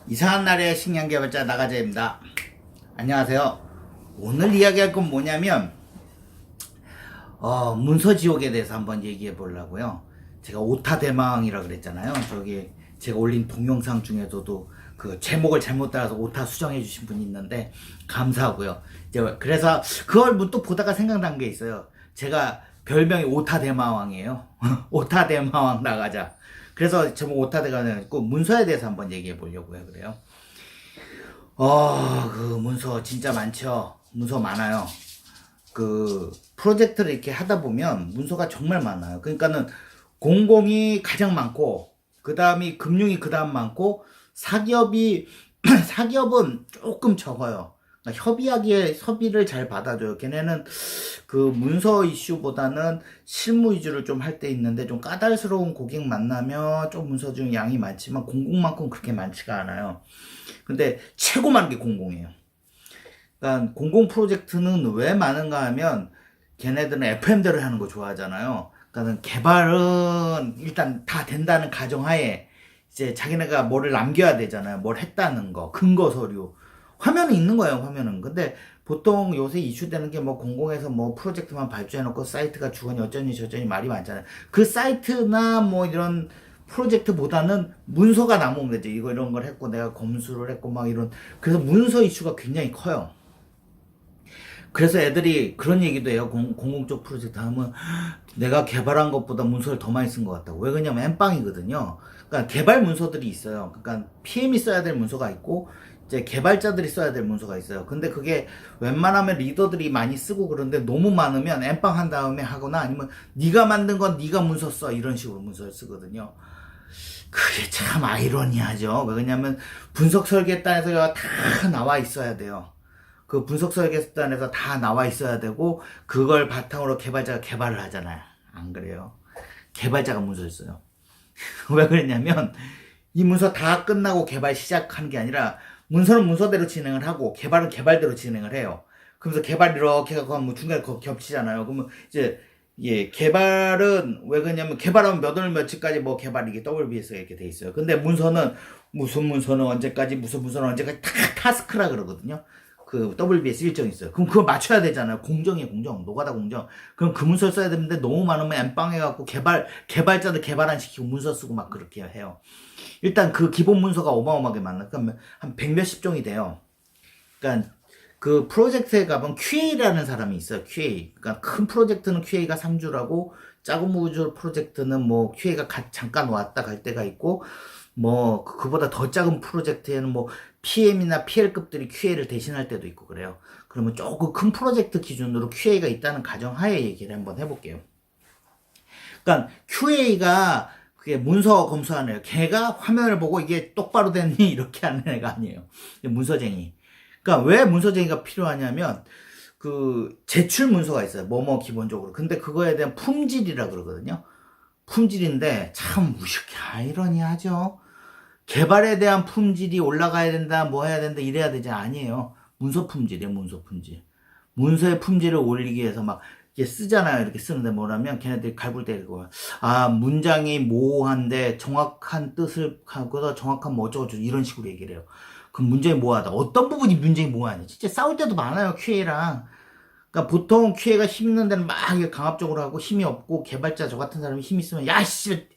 이상한 날의 식량개발자 나가재입니다. 안녕하세요. 오늘 이야기할 건 뭐냐면 문서지옥에 대해서 한번 얘기해 보려고요. 제가 오타 대망이라 그랬잖아요. 저기 제가 올린 동영상 중에서도 그 제목을 잘못 따라서 오타 수정해 주신 분이 있는데 감사하고요. 이제 그래서 그걸 또 보다가 생각난 게 있어요. 제가 별명이 오타 대마왕이에요. 오타 대마왕 나가자. 그래서 제목 오타 대마왕이고 문서에 대해서 한번 얘기해 보려고요. 그래요. 그 문서 진짜 많죠. 문서 많아요. 그 프로젝트를 이렇게 하다 보면 문서가 정말 많아요. 그러니까는 공공이 가장 많고 그 다음이 금융이 그 다음 많고 사기업이 사기업은 조금 적어요. 그러니까 협의하기에 협의를 잘 받아줘요. 걔네는 그 문서 이슈보다는 실무 위주를 좀 할 때 있는데 좀 까다로운 고객 만나면 좀 문서 중 양이 많지만 공공만큼 그렇게 많지가 않아요. 근데 최고 많은 게 공공이에요. 그러니까 공공 프로젝트는 왜 많은가 하면 걔네들은 FM대로 하는 거 좋아하잖아요. 그러니까 개발은 일단 다 된다는 가정하에 이제 자기네가 뭐를 남겨야 되잖아요. 뭘 했다는 거, 근거 서류. 화면은 있는 거예요, 화면은. 근데 보통 요새 이슈되는 게 뭐 공공에서 뭐 프로젝트만 발주해놓고 사이트가 주거니 어쩌니 저쩌니 말이 많잖아요. 그 사이트나 뭐 이런 프로젝트보다는 문서가 남으면 되죠. 이거 이런 걸 했고 내가 검수를 했고 막 이런. 그래서 문서 이슈가 굉장히 커요. 그래서 애들이 그런 얘기도 해요. 공공적 프로젝트 하면 내가 개발한 것보다 문서를 더 많이 쓴 것 같다고. 왜 그러냐면 엠빵이거든요. 그러니까 개발 문서들이 있어요. 그러니까 PM이 써야 될 문서가 있고 이제 개발자들이 써야 될 문서가 있어요. 근데 그게 웬만하면 리더들이 많이 쓰고 그런데 너무 많으면 엠빵 한 다음에 하거나 아니면 네가 만든 건 네가 문서 써 이런 식으로 문서를 쓰거든요. 그게 참 아이러니하죠. 왜냐면 분석 설계단에서 다 나와 있어야 돼요. 그 분석 설계단에서 다 나와 있어야 되고 그걸 바탕으로 개발자가 개발을 하잖아요. 안 그래요? 개발자가 문서를 써요. 왜 그랬냐면 이 문서 다 끝나고 개발 시작하는 게 아니라 문서는 문서대로 진행을 하고 개발은 개발대로 진행을 해요. 그러면서 개발 이렇게 하고 뭐 중간에 겹치잖아요. 그러면 이제 예, 개발은 왜 그러냐면 개발하면 몇 월 며칠까지 뭐 개발 이게 WBS 이렇게 돼 있어요. 근데 문서는 무슨 문서는 언제까지 무슨 문서는 언제까지 다 타스크라 그러거든요. 그 WBS 일정이 있어요. 그럼 그거 맞춰야 되잖아요. 공정이에요, 공정. 노가다 공정. 그럼 그 문서를 써야 되는데 너무 많으면 엠빵해갖고 개발자들 개발 안 시키고 문서 쓰고 막 그렇게 해요. 일단 그 기본 문서가 어마어마하게 많아요. 그러니까 한 백 몇십 종이 돼요. 그러니까 그 프로젝트에 가면 QA라는 사람이 있어요. QA. 그러니까 큰 프로젝트는 QA가 3주라고 작은 무주 프로젝트는 뭐 QA가 잠깐 왔다 갈 때가 있고 뭐 그보다 더 작은 프로젝트에는 뭐 PM이나 PL급들이 QA를 대신할 때도 있고 그래요. 그러면 조금 큰 프로젝트 기준으로 QA가 있다는 가정하에 얘기를 한번 해볼게요. 그러니까 QA가 그게 문서 검수하는 애요. 걔가 화면을 보고 이게 똑바로 됐니 이렇게 하는 애가 아니에요. 문서쟁이. 그러니까 왜 문서쟁이가 필요하냐면 그 제출 문서가 있어요. 뭐뭐 기본적으로. 근데 그거에 대한 품질이라 그러거든요. 품질인데 참 무식해 아이러니하죠. 개발에 대한 품질이 올라가야 된다, 뭐 해야 된다, 이래야 되지 아니에요. 문서 품질이에요, 문서 품질. 문서의 품질을 올리기 위해서 막 이게 쓰잖아요. 이렇게 쓰는데 뭐라면 걔네들이 갈굴 때리고 문장이 모호한데 정확한 뜻을 하고서 정확한 뭐 어쩌고저쩌고 이런 식으로 얘기를 해요. 그럼 문장이 모호하다. 어떤 부분이 문장이 모호하냐? 진짜 싸울 때도 많아요, QA랑. 그러니까 보통 QA가 힘 있는 데는 막 강압적으로 하고 힘이 없고 개발자 저 같은 사람이 힘 있으면 야씨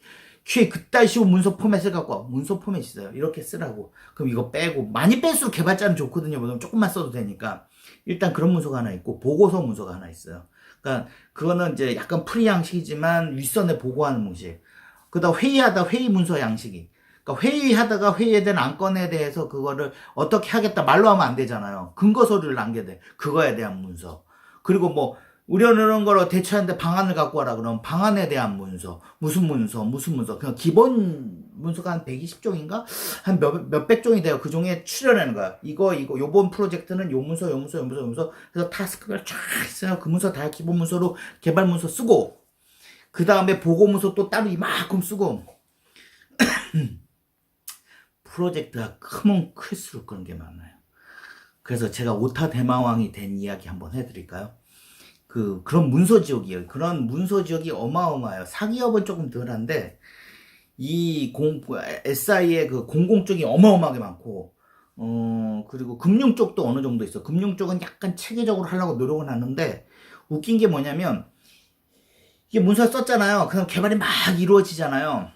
QA 그딴 식으로 문서 포맷을 갖고 와. 문서 포맷 있어요. 이렇게 쓰라고. 그럼 이거 빼고 많이 뺄수록 개발자는 좋거든요. 왜냐면 조금만 써도 되니까. 일단 그런 문서가 하나 있고 보고서 문서가 하나 있어요. 그러니까 그거는 이제 약간 프리 양식이지만 윗선에 보고하는 방식. 그다음 회의하다 회의 문서 양식이. 그러니까 회의하다가 회의에 대한 안건에 대해서 그거를 어떻게 하겠다 말로 하면 안 되잖아요. 근거 서류를 남겨야 돼. 그거에 대한 문서. 그리고 뭐 우려내는 거로 대처하는데 방안을 갖고 와라 그러면 방안에 대한 문서, 무슨 문서, 무슨 문서. 그냥 기본 문서가 한 120종인가? 한 몇백 종이 돼요. 그 중에 추려내는 거야. 요번 프로젝트는 요 문서, 요 문서, 요 문서, 요 문서. 그래서 타스크가 쫙 있어요. 그 문서 다 기본 문서로 개발 문서 쓰고, 그 다음에 보고 문서 또 따로 이만큼 쓰고, 프로젝트가 크면 클수록 그런 게 많아요. 그래서 제가 오타 대마왕이 된 이야기 한번 해드릴까요? 그런 문서 지옥이에요. 그런 문서 지옥이 어마어마해요. 사기업은 조금 덜한데, SI의 그 공공 쪽이 어마어마하게 많고, 그리고 금융 쪽도 어느 정도 있어. 금융 쪽은 약간 체계적으로 하려고 노력은 하는데, 웃긴 게 뭐냐면, 이게 문서를 썼잖아요. 그럼 개발이 막 이루어지잖아요.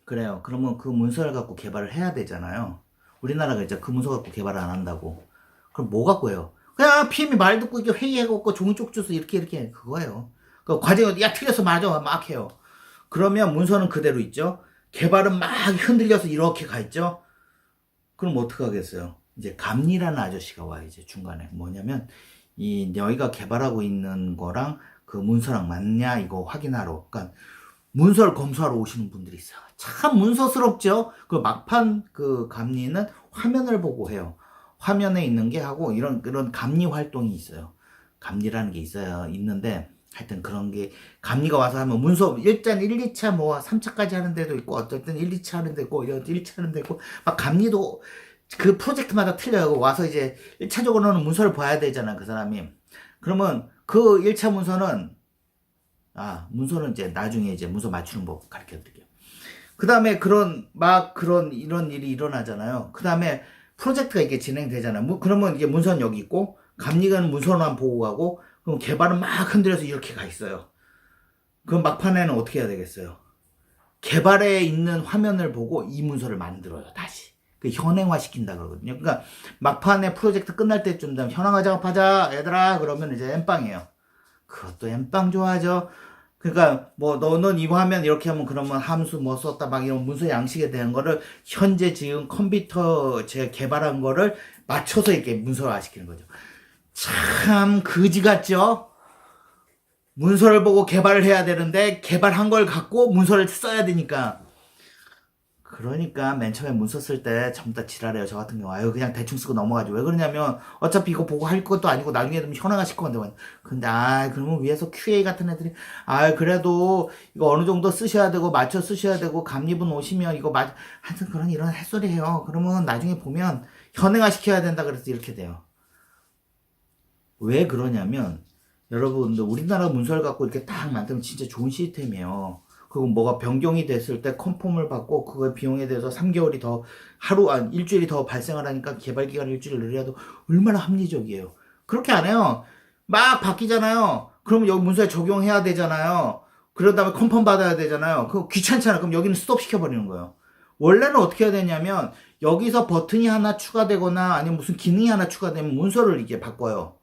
그래요. 그러면 그 문서를 갖고 개발을 해야 되잖아요. 우리나라가 이제 그 문서 갖고 개발을 안 한다고. 그럼 뭐 갖고 해요? 그냥 PM이 말 듣고 이게 회의해갖고 종이 쪽 줘서 이렇게 그거예요. 그 과정을, 야, 틀렸어, 맞아, 막 해요. 그러면 문서는 그대로 있죠. 개발은 막 흔들려서 이렇게 가 있죠. 그럼 어떻게 하겠어요? 이제 감리라는 아저씨가 와요, 이제 중간에. 뭐냐면, 너희가 개발하고 있는 거랑 그 문서랑 맞냐, 이거 확인하러. 그러니까, 문서를 검수하러 오시는 분들이 있어요. 참 문서스럽죠? 그 막판 그 감리는 화면을 보고 해요. 화면에 있는 게 하고, 이런 감리 활동이 있어요. 감리라는 게 있는데, 하여튼 그런 게, 감리가 와서 하면 문서, 일단 1, 2차 뭐 3차까지 하는 데도 있고, 어쨌든 1, 2차 하는 데 있고, 1차 하는 데 있고, 막 감리도 그 프로젝트마다 틀려요. 와서 이제 1차적으로는 문서를 봐야 되잖아, 그 사람이. 그러면 그 1차 문서는 이제 나중에 이제 문서 맞추는 법 가르쳐 드릴게요. 그 다음에 이런 일이 일어나잖아요. 그 다음에 프로젝트가 이게 진행되잖아요. 그러면 이게 문서는 여기 있고, 감리가는 문서만 보고 가고, 그럼 개발은 막 흔들려서 이렇게 가 있어요. 그럼 막판에는 어떻게 해야 되겠어요? 개발에 있는 화면을 보고 이 문서를 만들어요, 다시. 그 현행화 시킨다 그러거든요. 그러니까 막판에 프로젝트 끝날 때쯤 되면 현황화 작업하자, 얘들아, 그러면 이제 엠빵이에요. 그것도 엠빵 좋아하죠. 그러니까 뭐 너는 이 화면 이렇게 하면 그러면 함수 뭐 썼다 막 이런 문서 양식에 대한 거를 현재 지금 컴퓨터 제 개발한 거를 맞춰서 이렇게 문서화 시키는 거죠. 참 그지 같죠? 문서를 보고 개발을 해야 되는데 개발한 걸 갖고 문서를 써야 되니까. 그러니까 맨 처음에 문서 쓸 때 전부 다 지랄해요. 저 같은 경우. 아유, 그냥 대충 쓰고 넘어가죠. 왜 그러냐면 어차피 이거 보고 할 것도 아니고 나중에 되면 현황화 시킬 건데. 근데 그러면 위에서 QA 같은 애들이 그래도 이거 어느 정도 쓰셔야 되고 맞춰 쓰셔야 되고 감리분 오시면 이거 하여튼 그런 이런 햇소리 해요. 그러면 나중에 보면 현행화 시켜야 된다 그래서 이렇게 돼요. 왜 그러냐면 여러분들 우리나라 문서를 갖고 이렇게 딱 만들면 진짜 좋은 시스템이에요. 그리고 뭐가 변경이 됐을 때 컨펌을 받고 그거의 비용에 대해서 3개월이 더 일주일이 더 발생을 하니까 개발 기간을 일주일 늘려도 얼마나 합리적이에요. 그렇게 안 해요. 막 바뀌잖아요. 그러면 여기 문서에 적용해야 되잖아요. 그런 다음에 컨펌 받아야 되잖아요. 그거 귀찮잖아. 그럼 여기는 스톱 시켜버리는 거예요. 원래는 어떻게 해야 되냐면 여기서 버튼이 하나 추가되거나 아니면 무슨 기능이 하나 추가되면 문서를 이게 바꿔요.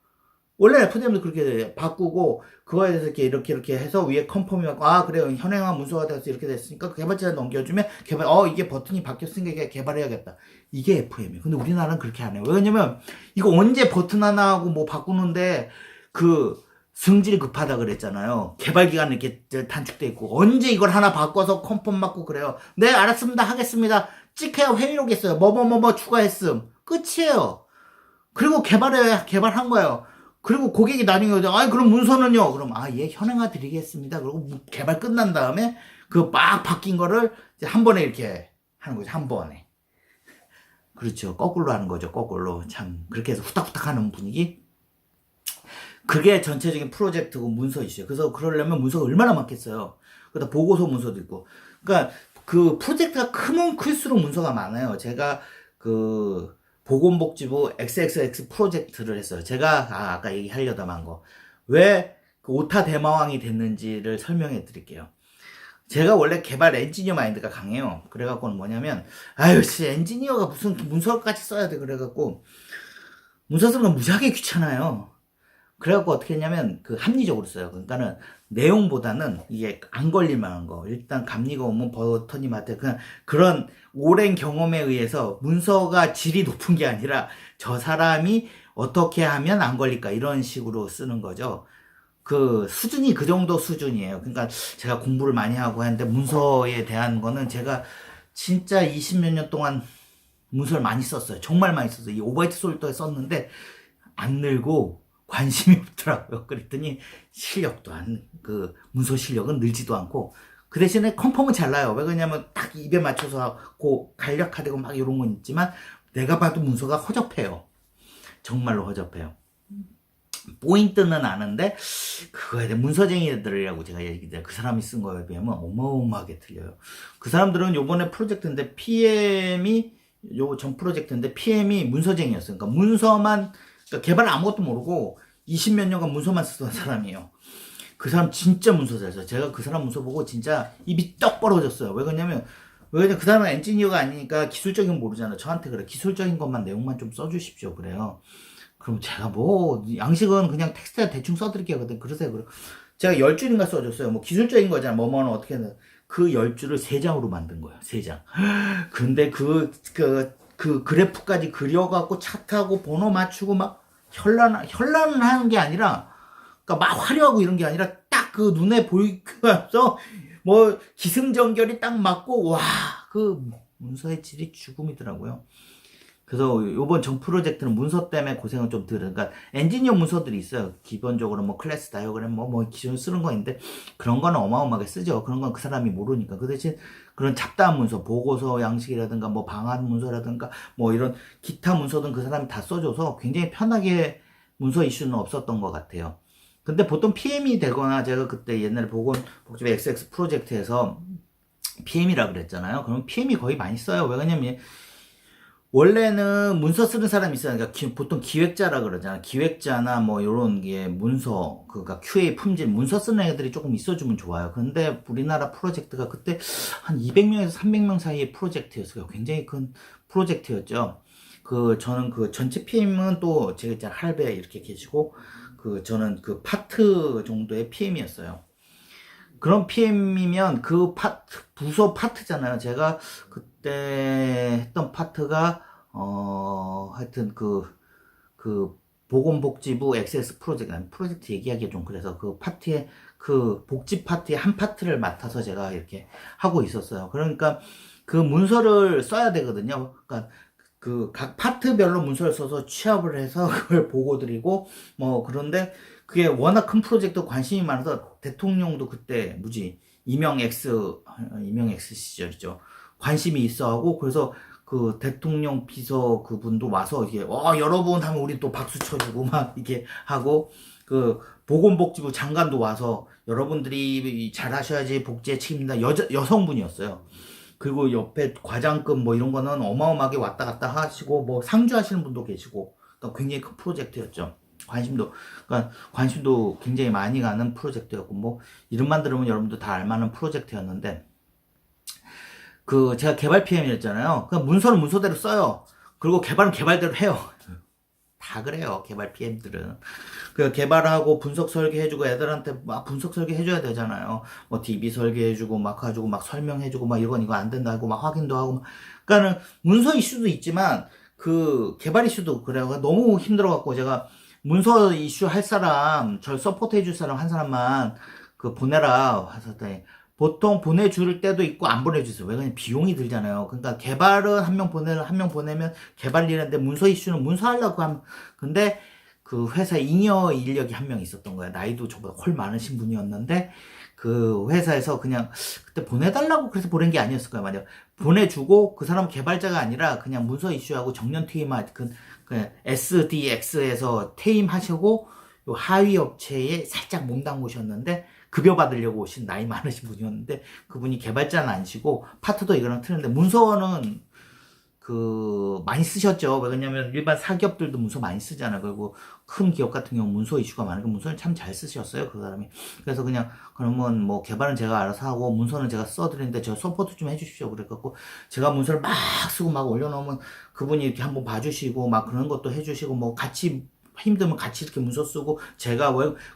원래 FDM도 그렇게 바꾸고 그거에 대해서 이렇게 해서 위에 컨펌이 받고 그래요 현행화 문서가 돼서 이렇게 됐으니까 개발자에 넘겨주면 이게 버튼이 바뀌었으니까 이게 개발해야겠다. 이게 FM이에요. 근데 우리나라는 그렇게 안 해요. 왜냐면 이거 언제 버튼 하나 하고 뭐 바꾸는데 그 성질이 급하다 그랬잖아요. 개발 기간이 이렇게 단축돼 있고 언제 이걸 하나 바꿔서 컨펌 받고 그래요. 네 알았습니다 하겠습니다. 찍혀야 회의록 있어요. 뭐뭐뭐뭐 추가했음 끝이에요. 그리고 개발한 거예요. 그리고 고객이 나중에 오죠. 그럼 문서는요? 그럼, 예, 현행화 드리겠습니다. 그리고 개발 끝난 다음에 그 막 바뀐 거를 이제 한 번에 이렇게 하는 거죠. 한 번에. 그렇죠. 거꾸로 하는 거죠. 거꾸로. 참, 그렇게 해서 후딱후딱 하는 분위기. 그게 전체적인 프로젝트고 문서 이슈예요. 그래서 그러려면 문서가 얼마나 많겠어요. 그러다 보고서 문서도 있고. 그러니까 그 프로젝트가 크면 클수록 문서가 많아요. 제가 보건복지부 XXX 프로젝트를 했어요. 제가 아까 얘기하려다 만 거. 왜 그 오타 대마왕이 됐는지를 설명해 드릴게요. 제가 원래 개발 엔지니어 마인드가 강해요. 그래갖고는 뭐냐면 엔지니어가 무슨 문서까지 써야 돼. 그래갖고 문서 쓰는 건 무지하게 귀찮아요. 그래갖고 어떻게 했냐면 합리적으로 써요. 그러니까는 내용보다는 이게 안 걸릴 만한 거. 일단 감리가 오면 버튼이 맞대. 그냥 그런 오랜 경험에 의해서 문서가 질이 높은 게 아니라 저 사람이 어떻게 하면 안 걸릴까 이런 식으로 쓰는 거죠. 그 수준이 그 정도 수준이에요. 그러니까 제가 공부를 많이 하고 했는데 문서에 대한 거는 제가 진짜 20몇 년 동안 문서를 많이 썼어요. 정말 많이 썼어요. 이 오버헤이트 솔더에 썼는데 안 늘고 관심이 없더라고요. 그랬더니 문서 실력은 늘지도 않고 그 대신에 컨펌은 잘 나요. 왜 그러냐면 딱 입에 맞춰서 하고 간략화되고 막 이런 건 있지만 내가 봐도 문서가 허접해요. 정말로 허접해요. 포인트는 아는데 그거에 대해 문서쟁이들이라고 제가 얘기해요. 그 사람이 쓴 거에 비하면 어마어마하게 틀려요. 그 사람들은 요번에 프로젝트인데 PM이 요 전 프로젝트인데 PM이 문서쟁이였어요. 그러니까 문서만 그러니까 개발 아무것도 모르고 20몇 년간 문서만 쓰던 사람이에요. 그 사람 진짜 문서 잘 써. 제가 그 사람 문서 보고 진짜 입이 떡 벌어졌어요. 왜 그러냐면 그 사람은 엔지니어가 아니니까 기술적인 거 모르잖아요. 저한테 그래. 기술적인 것만 내용만 좀 써주십시오. 그래요. 그럼 제가 뭐 양식은 그냥 텍스트에 대충 써드릴게요. 그러세요. 그럼 제가 10줄인가 써줬어요. 뭐 기술적인 거잖아. 뭐뭐는 어떻게 하는 그 10줄을 3장으로 만든 거예요. 3장. 근데 그 그래프까지 그려갖고 차트하고 번호 맞추고 막 현란은 하는 게 아니라 그러니까 막 화려하고 이런 게 아니라 딱 그 눈에 보이면서 뭐 기승전결이 딱 맞고 와 그 문서의 질이 죽음이더라고요. 그래서 요번 전 프로젝트는 문서 때문에 고생을 좀 덜. 그러니까 엔지니어 문서들이 있어요. 기본적으로 뭐 클래스 다이어그램 뭐 기존 쓰는 거 있는데 그런 거는 어마어마하게 쓰죠. 그런 건 그 사람이 모르니까. 그 대신 그런 잡다한 문서, 보고서 양식이라든가 뭐 방안 문서라든가 뭐 이런 기타 문서든 그 사람이 다 써줘서 굉장히 편하게 문서 이슈는 없었던 것 같아요. 근데 보통 PM이 되거나 제가 그때 옛날에 보건복지부 XX 프로젝트에서 PM이라 그랬잖아요. 그러면 PM이 거의 많이 써요. 왜 그러냐면 원래는 문서 쓰는 사람이 있어요. 그러니까 보통 기획자라 그러잖아. 기획자나 뭐 요런 게 문서, 그니까 QA 품질, 문서 쓰는 애들이 조금 있어주면 좋아요. 그런데 우리나라 프로젝트가 그때 한 200명에서 300명 사이의 프로젝트였어요. 굉장히 큰 프로젝트였죠. 저는 그 전체 PM은 또 제가 있잖아. 할배 이렇게 계시고, 저는 그 파트 정도의 PM이었어요. 그런 PM이면 그 부서 파트잖아요. 제가 그때 했던 파트가, 하여튼 보건복지부 XS 프로젝트, 아니, 프로젝트 얘기하기 좀 그래서 그 파트에, 그 복지 파트의 한 파트를 맡아서 제가 이렇게 하고 있었어요. 그러니까 그 문서를 써야 되거든요. 그러니까 각 파트별로 문서를 써서 취합을 해서 그걸 보고 드리고, 그런데 그게 워낙 큰 프로젝트 관심이 많아서 대통령도 그때 이명 X 시절이죠. 관심이 있어 하고, 그래서 그 대통령 비서 그분도 와서 이게, 여러분 하면 우리 또 박수 쳐주고 막 이렇게 하고, 보건복지부 장관도 와서 여러분들이 잘하셔야지 복지에 책임진다. 여성분이었어요. 그리고 옆에 과장급 뭐 이런 거는 어마어마하게 왔다 갔다 하시고 뭐 상주하시는 분도 계시고 그러니까 굉장히 큰 프로젝트였죠. 관심도 굉장히 많이 가는 프로젝트였고 뭐 이름만 들으면 여러분도 다 알만한 프로젝트였는데 제가 개발 PM이었잖아요. 그 문서는 문서대로 써요. 그리고 개발은 개발대로 해요. 다 그래요. 개발 PM들은. 개발하고 분석 설계해주고 애들한테 막 분석 설계해줘야 되잖아요. 뭐 DB 설계해주고 막 가지고 막 설명해주고 막 이거 안 된다 하고 막 확인도 하고 그러니까는 문서 이슈도 있지만 개발 이슈도 그래요. 너무 힘들어갖고 제가 문서 이슈 할 사람, 절 서포트 해줄 사람 한 사람만 보내라 하셨더니 보통 보내줄 때도 있고 안 보내주세요. 왜 그러냐면 비용이 들잖아요. 그러니까 개발은 한 명 보내면 개발 일인데 문서 이슈는 문서 하려고 하면 근데 그 회사 잉여 인력이 한 명 있었던 거야. 나이도 저보다 훨 많으신 분이었는데 그 회사에서 그냥 그때 보내달라고 그래서 보낸 게 아니었을 거야. 만약 보내주고 그 사람 개발자가 아니라 그냥 문서 이슈하고 정년 퇴임할 그 SDX에서 퇴임하시고 요 하위 업체에 살짝 몸담으셨는데 급여 받으려고 오신 나이 많으신 분이었는데 그분이 개발자는 아니시고 파트도 이거랑 틀는데 문서는 많이 쓰셨죠. 왜냐면 일반 사기업들도 문서 많이 쓰잖아요. 그리고 큰 기업 같은 경우 문서 이슈가 많으니까 문서를 참 잘 쓰셨어요. 그 사람이. 그래서 그냥 그러면 뭐 개발은 제가 알아서 하고 문서는 제가 써드리는데 저 서포트 좀 해주십시오. 그래갖고 제가 문서를 막 쓰고 막 올려놓으면 그분이 이렇게 한번 봐주시고 막 그런 것도 해주시고 뭐 같이 힘들면 같이 이렇게 문서 쓰고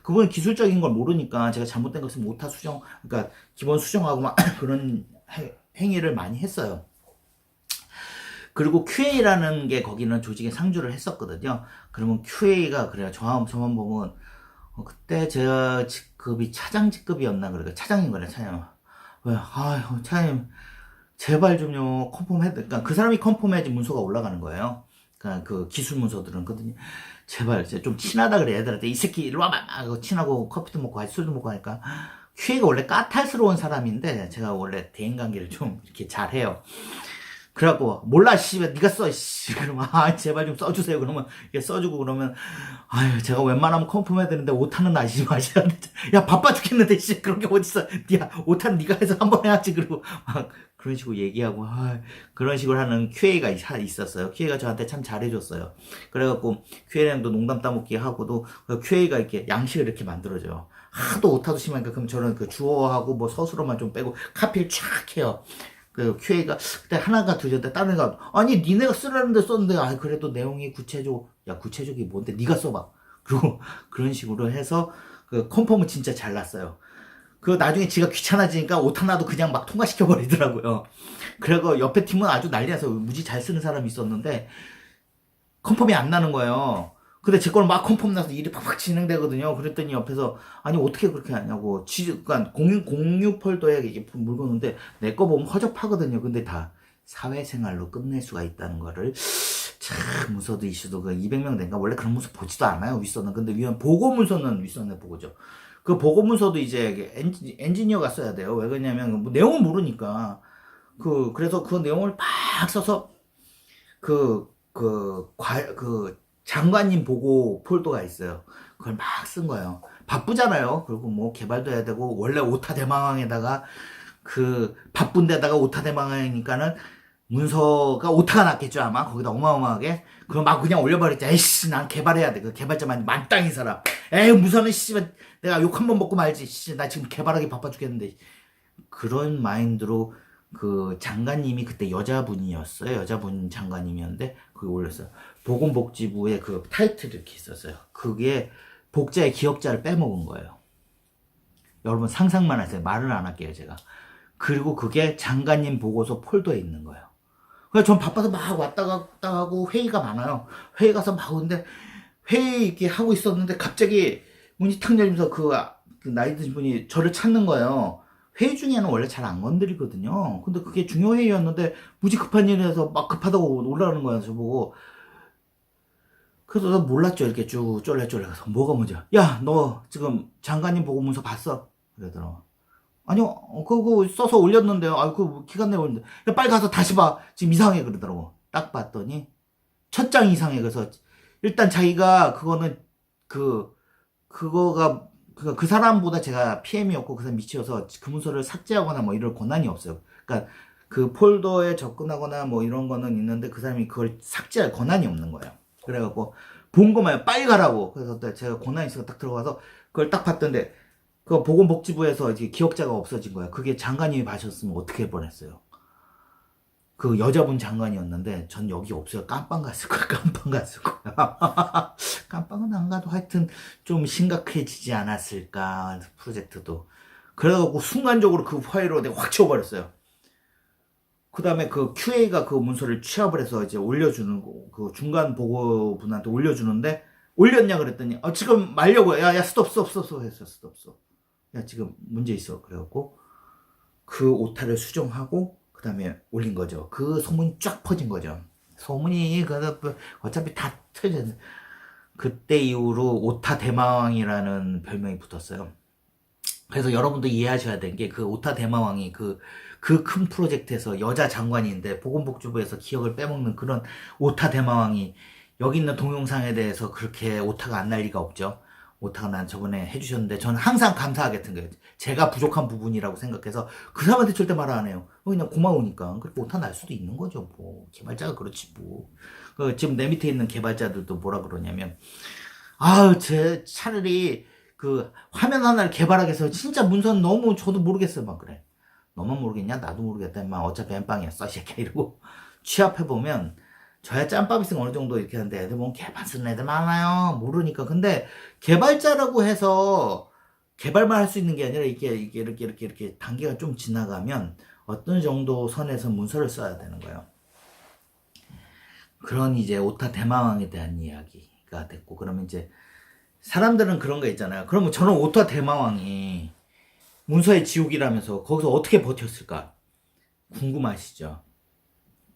그분은 기술적인 걸 모르니까 제가 잘못된 것을 오타 수정 그러니까 기본 수정하고 막 그런 행위를 많이 했어요. 그리고 QA라는 게 거기는 조직에 상주를 했었거든요. 그러면 QA가 그래요. 저만 보면 그때 제가 직급이 차장 직급이었나 그러니까 차장인 거래 차장. 왜 아유 차장님 제발 좀요 컨펌해 그러니까 그 사람이 컨펌해야지 문서가 올라가는 거예요. 그러니까 기술 문서들은 거든요. 제발 좀 친하다 그래 애들한테 이 새끼 이리 와봐 하고 친하고 커피도 먹고 술도 먹고 하니까 QA가 원래 까탈스러운 사람인데 제가 원래 대인관계를 좀 이렇게 잘해요. 그래갖고 몰라 씨발 네가 써 씨. 그러면 아 제발 좀 써주세요. 그러면 이게 써주고 그러면 아유 제가 웬만하면 컨펌해야 되는데 오타는 나시지 마셔야 돼. 야 바빠 죽겠는데 씨 그런 게 어딨어. 야 오타는 네가 해서 한번 해야지. 그리고 막 그런 식으로 얘기하고 그런 식으로 하는 QA가 있었어요. QA가 저한테 참 잘해줬어요. 그래갖고 QA랑도 농담 따먹기 하고도 QA가 이렇게 양식을 이렇게 만들어줘요. 하도 오타도 심하니까 그럼 저는 그 주어하고 뭐 서술어만 좀 빼고 카피를 쫙 해요. 그 QA가 그때 하나가 두셨대 다른 애가 아니 니네가 쓰라는데 썼는데 아 그래도 내용이 구체적 야 구체적이 뭔데 니가 써봐. 그리고 그런 식으로 해서 그 컨펌은 진짜 잘 났어요. 그 나중에 지가 귀찮아지니까 오타나도 그냥 막 통과시켜 버리더라고요. 그리고 옆에 팀은 아주 난리 나서 무지 잘 쓰는 사람이 있었는데 컨펌이 안 나는 거예요. 근데 제 거는 막 컨펌 나서 일이 팍팍 진행되거든요. 그랬더니 옆에서 아니 어떻게 그렇게 하냐고 그러니까 공유 폴더에 이게 물건인데 내 거 보면 허접하거든요. 근데 다 사회생활로 끝낼 수가 있다는 거를 참 문서도 이슈도 그 200명 된가 원래 그런 문서 보지도 않아요. 윗선은. 근데 보고 문서는 윗선에 보고죠. 그 보고 문서도 이제 엔지니어가 써야 돼요. 왜 그러냐면 뭐 내용을 모르니까 그래서 그 내용을 막 써서 그 장관님 보고 폴더가 있어요. 그걸 막 쓴 거예요. 바쁘잖아요. 그리고 뭐 개발도 해야 되고, 원래 오타 대망왕에다가 바쁜 데다가 오타 대망왕이니까는 문서가 오타가 났겠죠, 아마. 거기다 어마어마하게. 그럼 막 그냥 올려버렸지. 에이씨, 난 개발해야 돼. 그 개발자만 만땅인 사람. 에이, 문서는 씨발, 내가 욕 한 번 먹고 말지. 씨, 나 지금 개발하기 바빠 죽겠는데. 그런 마인드로 그 장관님이 그때 여자분이었어요. 여자분 장관님이었는데 그게 올렸어요. 보건복지부에 그 타이틀이 이렇게 있었어요. 그게 복자의 기억자를 빼먹은 거예요. 여러분 상상만 하세요. 말을 안 할게요, 제가. 그리고 그게 장관님 보고서 폴더에 있는 거예요. 그래서 전 바빠서 막 왔다 갔다 하고 회의가 많아요. 회의 가서 막 오는데 회의 이렇게 하고 있었는데 갑자기 문이 탁 열리면서 그 나이 드신 분이 저를 찾는 거예요. 회의 중에는 원래 잘 안 건드리거든요. 근데 그게 중요 회의였는데 무지 급한 일이라서 막 급하다고 올라오는 거야, 저보고. 그래서 나 몰랐죠. 이렇게 쭉 쫄래서 뭐가 문제야? 야, 너 지금 장관님 보고 문서 봤어? 그러더라고. 아니요, 그거 써서 올렸는데요. 아, 그 기간 내에 올렸는데. 야, 빨리 가서 다시 봐. 지금 이상해 그러더라고. 딱 봤더니 첫 장 이상해. 그래서 일단 자기가 그거는 그거가 그 사람보다 제가 PM이었고 그 사람 미치어서 그 문서를 삭제하거나 뭐 이럴 권한이 없어요. 그러니까 그 폴더에 접근하거나 뭐 이런 거는 있는데 그 사람이 그걸 삭제할 권한이 없는 거예요. 그래갖고 본 것만 빨리 가라고. 그래서 제가 권한이 있어서 딱 들어가서 그걸 딱 봤던데 그 보건복지부에서 이제 기억자가 없어진 거야. 그게 장관님이 봐셨으면 어떻게 할 뻔했어요. 그 여자분 장관이었는데 전 여기 없어요. 깜빵 갔을 거야. 깜빵 갔을 거야. 깜빵은 안 가도 하여튼 좀 심각해지지 않았을까 프로젝트도. 그래갖고 순간적으로 그 파일로 내가 확 치워버렸어요. 그 다음에 그 QA가 그 문서를 취합을 해서 이제 올려주는 거, 그 중간 보고분한테 올려주는데 올렸냐 그랬더니 지금 말려고 야 스톱 했어. 스톱. 야 지금 문제 있어. 그래갖고 그 오타를 수정하고 그 다음에 올린 거죠. 그 소문이 쫙 퍼진 거죠. 소문이 어차피 다 터졌는데 그때 이후로 오타 대마왕이라는 별명이 붙었어요. 그래서 여러분도 이해하셔야 되는 게 그 오타 대마왕이 그 큰 프로젝트에서 여자 장관인데 보건복지부에서 기억을 빼먹는 그런 오타 대마왕이 여기 있는 동영상에 대해서 그렇게 오타가 안 날 리가 없죠. 오타가 난 저번에 해주셨는데 저는 항상 감사하겠던 거예요. 제가 부족한 부분이라고 생각해서 그 사람한테 절대 말 안 해요. 그냥 고마우니까. 그리고 오타 날 수도 있는 거죠. 뭐 개발자가 그렇지 뭐. 지금 내 밑에 있는 개발자들도 뭐라 그러냐면 제 차라리 그 화면 하나를 개발하기 위해서 진짜 문서는 너무 저도 모르겠어요. 막 그래. 너만 모르겠냐? 나도 모르겠다. 막 어차피 엠빵이야. 이 새끼 이러고 취합해보면 저야 짬밥 있으면 어느 정도 이렇게 하는데 애들 보면 개발 쓰는 애들 많아요. 모르니까. 근데 개발자라고 해서 개발만 할 수 있는 게 아니라 이게 이렇게 단계가 좀 지나가면 어떤 정도 선에서 문서를 써야 되는 거예요. 그런 이제 오타 대마왕에 대한 이야기가 됐고, 그러면 이제 사람들은 그런 거 있잖아요. 그러면 저는 오타 대마왕이 문서의 지옥이라면서 거기서 어떻게 버텼을까? 궁금하시죠?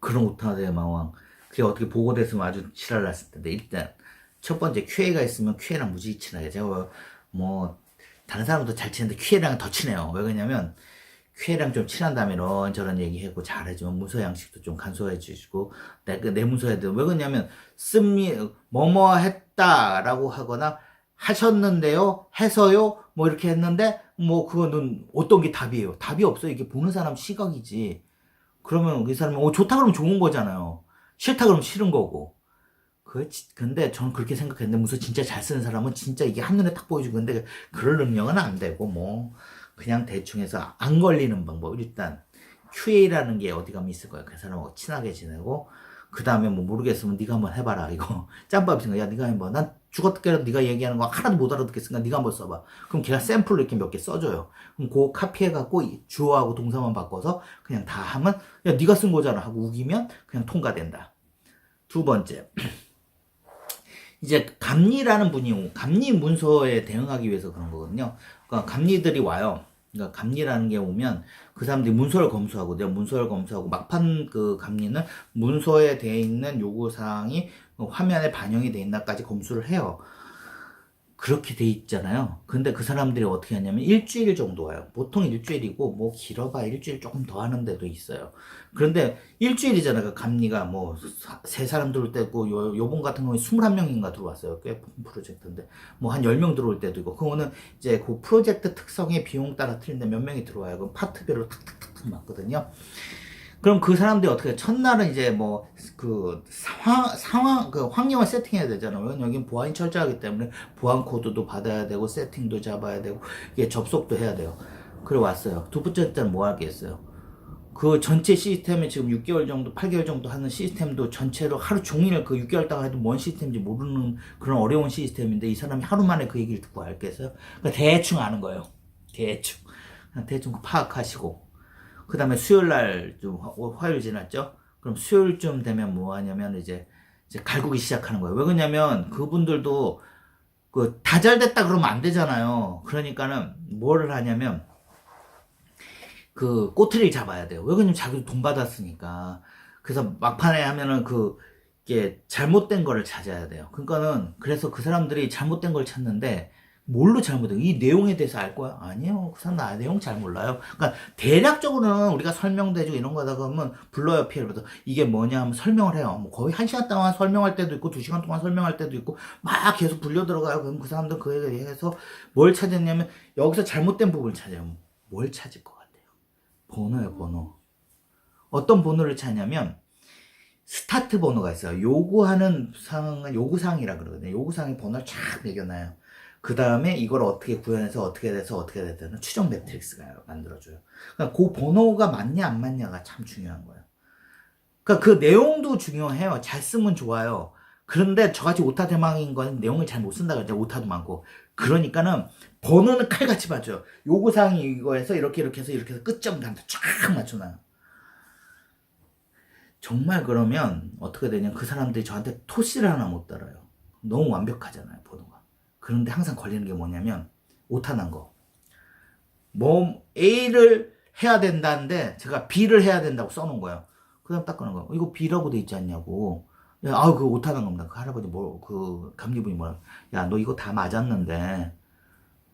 그런 오타 대마왕. 그게 어떻게 보고됐으면 아주 지랄 났을 텐데, 일단 첫 번째 QA가 있으면 QA랑 무지개 친하게. 제가 뭐 다른 사람도 잘 치는데 QA랑은 더 친해요. 왜 그러냐면 QA랑 좀 친한 다음에 이런저런 얘기하고 잘해주면 문서 양식도 좀 간소해 주시고 내 문서에 대해 왜 그러냐면 뭐뭐 했다라고 하거나 하셨는데요 해서요 뭐 이렇게 했는데 뭐 그거는 어떤 게 답이에요. 답이 없어요. 이게 보는 사람 시각이지. 그러면 이 사람은 좋다 그러면 좋은 거잖아요. 싫다 그러면 싫은 거고. 근데 저는 그렇게 생각했는데 무슨 진짜 잘 쓰는 사람은 진짜 이게 한눈에 딱 보여주고 근데 그럴 능력은 안 되고 뭐 그냥 대충 해서 안 걸리는 방법 일단 QA라는 게 어디 가면 있을 거야. 그 사람하고 친하게 지내고 그 다음에 뭐 모르겠으면 네가 한번 해봐라 이거 짬밥이신가 야 네가 해봐 난 죽었겠라도 네가 얘기하는 거 하나도 못 알아듣겠으니까 네가 한번 써봐 그럼 걔가 샘플로 이렇게 몇 개 써줘요 그럼 그거 카피해갖고 주어하고 동사만 바꿔서 그냥 다 하면 야 네가 쓴 거잖아 하고 우기면 그냥 통과된다. 두 번째 이제 감리라는 분이 감리 문서에 대응하기 위해서 그런 거거든요. 그러니까 감리들이 와요. 그러니까 감리라는 게 오면 그 사람들이 문서를 검수하고 내가 문서를 검수하고 막판 그 감리는 문서에 돼 있는 요구 사항이 화면에 반영이 돼 있나까지 검수를 해요. 그렇게 돼 있잖아요. 근데 그 사람들이 어떻게 하냐면 일주일 정도 와요. 보통 일주일이고 뭐 길어봐야 일주일 조금 더 하는 데도 있어요. 그런데 일주일이잖아요. 그 감리가 뭐 세 사람 들어올 때고 요번 같은 경우에 21명인가 들어왔어요. 꽤 프로젝트인데 뭐 한 10명 들어올 때도 있고 그거는 이제 그 프로젝트 특성의 비용 따라 틀린데 몇 명이 들어와요. 그럼 파트별로 탁탁탁탁 맞거든요. 그럼 그 사람들이 어떻게 해? 첫날은 이제 뭐 그 상황 그 환경을 세팅해야 되잖아요. 왜냐면 여긴 보안이 철저하기 때문에 보안 코드도 받아야 되고 세팅도 잡아야 되고 이게 접속도 해야 돼요. 그래 왔어요. 두 번째 때는 뭐 하겠어요? 그 전체 시스템에 지금 6개월 정도, 8개월 정도 하는 시스템도 전체로 하루 종일 그 6개월 동안 해도 뭔 시스템인지 모르는 그런 어려운 시스템인데 이 사람이 하루 만에 그 얘기를 듣고 알겠어요? 그러니까 대충 아는 거예요. 대충. 대충 파악하시고. 그 다음에 수요일 날 좀 화요일 지났죠? 그럼 수요일쯤 되면 뭐 하냐면 이제 갈구기 시작하는 거예요. 왜 그러냐면 그분들도 그 다 잘 됐다 그러면 안 되잖아요. 그러니까는 뭐를 하냐면 그 꼬투리를 잡아야 돼요. 왜 그러냐면 자기도 돈 받았으니까. 그래서 막판에 하면은 이게 잘못된 거를 찾아야 돼요. 그러니까는 그래서 그 사람들이 잘못된 걸 찾는데 뭘로 잘못된 이 내용에 대해서 알 거야? 아니요. 그 사람 나 내용 잘 몰라요. 그러니까 대략적으로는 우리가 설명도 해주고 이런 거다 그러면 불러요 피해를. 이게 뭐냐 하면 설명을 해요. 뭐 거의 1시간 동안 설명할 때도 있고 2시간 동안 설명할 때도 있고 막 계속 불려 들어가요. 그럼 그 사람들 그 얘기에 해서 뭘 찾았냐면 여기서 잘못된 부분을 찾아요. 뭘 찾을 것 같아요? 번호예요, 번호. 어떤 번호를 찾냐면 스타트 번호가 있어요. 요구하는 상황은 요구사항이라 그러거든요. 요구사항의 번호를 쫙 매겨놔요. 그 다음에 이걸 어떻게 구현해서 어떻게 돼서 어떻게 됐다는 추정 매트릭스가 만들어줘요. 그러니까 그 번호가 맞냐 안 맞냐가 참 중요한 거예요. 그러니까 그 내용도 중요해요. 잘 쓰면 좋아요. 그런데 저같이 오타 대망인 건 내용을 잘 못 쓴다 그러죠. 오타도 많고. 그러니까는 번호는 칼같이 맞춰요. 요구사항이 이거에서 이렇게 해서 이렇게 해서 끝점 단다 쫙 맞춰놔요. 정말 그러면 어떻게 되냐면 그 사람들이 저한테 토시를 하나 못 달아요. 너무 완벽하잖아요, 번호가. 그런데 항상 걸리는 게 뭐냐면 오타 난 거. 뭐 A를 해야 된다는데 제가 B를 해야 된다고 써놓은 거예요. 그다음 딱 그런 거. 이거 B라고 돼 있지 않냐고. 야, 그거 오타 난 겁니다. 그 할아버지 그 감리분이 뭐라. 야, 너 이거 다 맞았는데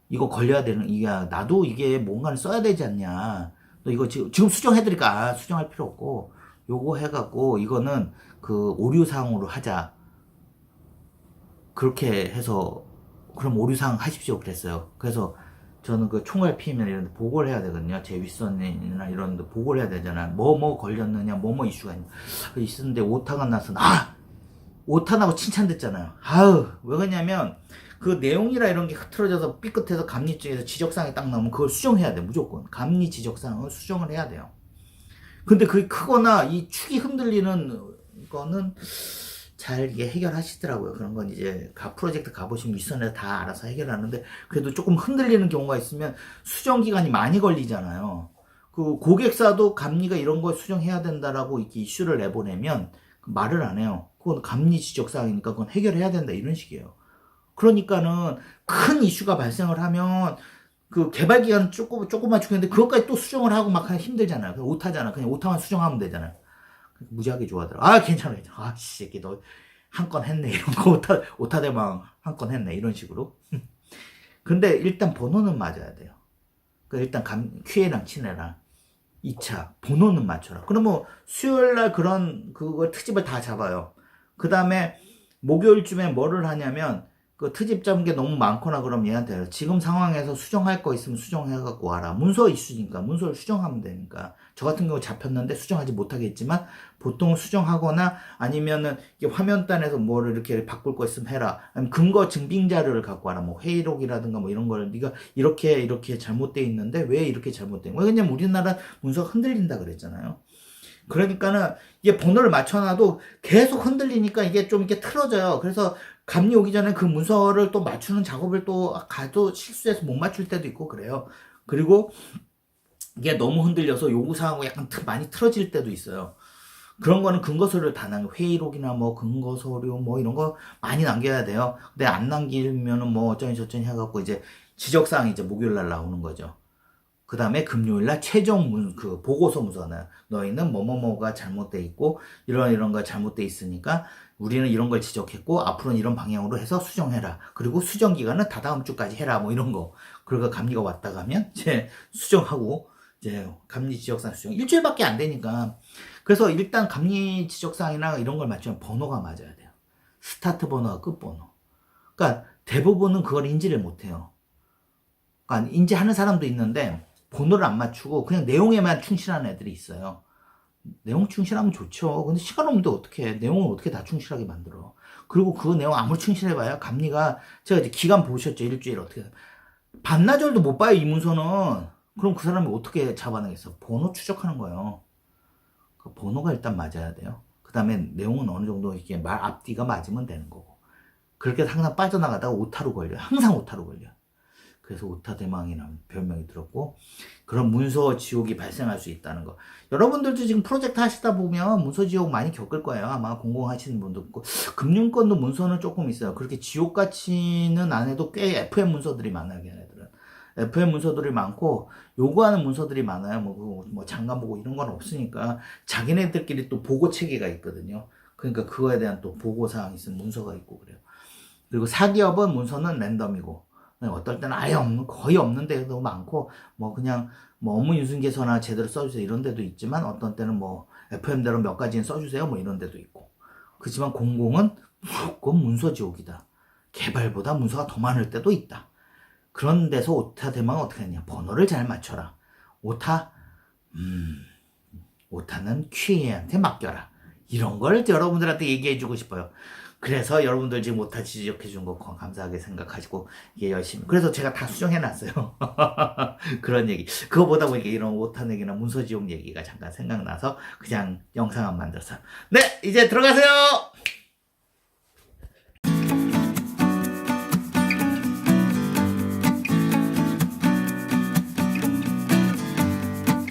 이거 걸려야 되는 이게 나도 이게 뭔가를 써야 되지 않냐. 너 이거 지금 수정해드릴까? 수정할 필요 없고 요거 해갖고 이거는 그 오류사항으로 하자. 그렇게 해서 그럼 오류사항 하십시오 그랬어요. 그래서 저는 그 총알 피면 이런 데 보고를 해야 되거든요. 제 윗선이나 이런 데 보고를 해야 되잖아. 뭐 걸렸느냐, 뭐 이슈가 있는데 오타가 나서 오타 나고 칭찬됐잖아요. 아우 왜 그러냐면 그 내용이라 이런 게 흐트러져서 삐끗해서 감리 쪽에서 지적사항이 딱 나오면 그걸 수정해야 돼 무조건. 감리 지적사항을 수정을 해야 돼요. 근데 그게 크거나 이 축이 흔들리는 거는 잘 이게 해결하시더라고요. 그런 건 이제 프로젝트 가보시면 윗선에서 다 알아서 해결하는데 그래도 조금 흔들리는 경우가 있으면 수정 기간이 많이 걸리잖아요. 그 고객사도 감리가 이런 거 수정해야 된다라고 이렇게 이슈를 내보내면 말을 안 해요. 그건 감리 지적사항이니까 그건 해결해야 된다 이런 식이에요. 그러니까는 큰 이슈가 발생을 하면 그 개발 기간 조금만 주겠는데 그것까지 또 수정을 하고 막 하면 힘들잖아요. 그냥 오타잖아. 그냥 오타만 수정하면 되잖아요. 무지하게 좋아하더라. 괜찮아. 씨, 새끼, 너 한 건 했네. 이런 거 오타 대망 한 건 했네. 이런 식으로. 근데 일단 번호는 맞아야 돼요. 일단 QA랑 친해라. 2차 번호는 맞춰라. 그러면 수요일날 그런 그걸 트집을 다 잡아요. 그 다음에 목요일쯤에 뭐를 하냐면 그 트집 잡은 게 너무 많거나 그럼 얘한테 지금 상황에서 수정할 거 있으면 수정해갖고 와라. 문서 이슈니까 문서를 수정하면 되니까. 저 같은 경우 잡혔는데 수정하지 못하겠지만 보통 수정하거나 아니면은 이게 화면단에서 뭐를 이렇게 바꿀 거 있으면 해라. 아니면 근거 증빙 자료를 갖고 와라. 뭐 회의록이라든가 뭐 이런 걸 네가 이렇게 잘못돼 있는데 왜 이렇게 잘못된 거야? 왜냐면 우리나라 문서가 흔들린다 그랬잖아요. 그러니까는 이게 번호를 맞춰놔도 계속 흔들리니까 이게 좀 이렇게 틀어져요. 그래서 감리 오기 전에 그 문서를 또 맞추는 작업을 또 가도 실수해서 못 맞출 때도 있고 그래요. 그리고 이게 너무 흔들려서 요구사항하고 약간 많이 틀어질 때도 있어요. 그런 거는 근거서류를 다 남겨. 회의록이나 뭐 근거서류 뭐 이런 거 많이 남겨야 돼요. 근데 안 남기면은 뭐 어쩌니 저쩌니 해갖고 이제 지적사항이 이제 목요일날 나오는 거죠. 그 다음에 금요일날 최종 그 보고서 문서는 너희는 뭐뭐뭐가 잘못돼 있고 이런 거 잘못돼 있으니까 우리는 이런 걸 지적했고 앞으로는 이런 방향으로 해서 수정해라. 그리고 수정 기간은 다다음 주까지 해라. 뭐 이런 거. 그러니까 감리가 왔다 가면 이제 수정하고 이제 감리 지적사항 수정 일주일밖에 안 되니까. 그래서 일단 감리 지적사항이나 이런 걸 맞추면 번호가 맞아야 돼요. 스타트 번호와 끝 번호. 그러니까 대부분은 그걸 인지를 못 해요. 그러니까 인지하는 사람도 있는데 번호를 안 맞추고 그냥 내용에만 충실한 애들이 있어요. 내용 충실하면 좋죠. 근데 시간 없는데 어떻게 해? 내용을 어떻게 다 충실하게 만들어? 그리고 그 내용 아무리 충실해봐야 감리가 제가 이제 기간 보셨죠? 일주일 어떻게 반나절도 못 봐요 이 문서는. 그럼 그 사람이 어떻게 잡아내겠어? 번호 추적하는 거예요. 그 번호가 일단 맞아야 돼요. 그 다음에 내용은 어느 정도 이렇게 말 앞뒤가 맞으면 되는 거고. 그렇게 해서 항상 빠져나가다가 오타로 걸려요. 항상 오타로 걸려요. 그래서 오타 대망이라는 별명이 들었고 그런 문서 지옥이 발생할 수 있다는 거. 여러분들도 지금 프로젝트 하시다 보면 문서 지옥 많이 겪을 거예요. 아마 공공하시는 분도 있고 금융권도 문서는 조금 있어요. 그렇게 지옥같이는 안 해도 꽤 FM 문서들이 많아요. 걔네들은 FM 문서들이 많고 요구하는 문서들이 많아요. 뭐 장관 보고 이런 건 없으니까 자기네들끼리 또 보고 체계가 있거든요. 그러니까 그거에 대한 또 보고 사항이 있으면 문서가 있고 그래요. 그리고 사기업은 문서는 랜덤이고 어떨 때는 아예 없는, 거의 없는 데도 많고, 뭐 그냥, 뭐 업무 유승계서나 제대로 써주세요 이런 데도 있지만, 어떤 때는 뭐 FM대로 몇 가지는 써주세요 뭐 이런 데도 있고. 그렇지만 공공은 무조건 문서 지옥이다. 개발보다 문서가 더 많을 때도 있다. 그런 데서 오타 되면 어떻게 하냐. 번호를 잘 맞춰라. 오타? 오타는 QA한테 맡겨라. 이런 걸 여러분들한테 얘기해주고 싶어요. 그래서 여러분들 지금 오타 지적해준 거 감사하게 생각하시고 이게 열심히 그래서 제가 다 수정해놨어요. 그런 얘기 그거 보다 보니까 이런 오타 내기나 문서 지옥 얘기가 잠깐 생각나서 그냥 영상 안 만들었어요. 네 이제 들어가세요.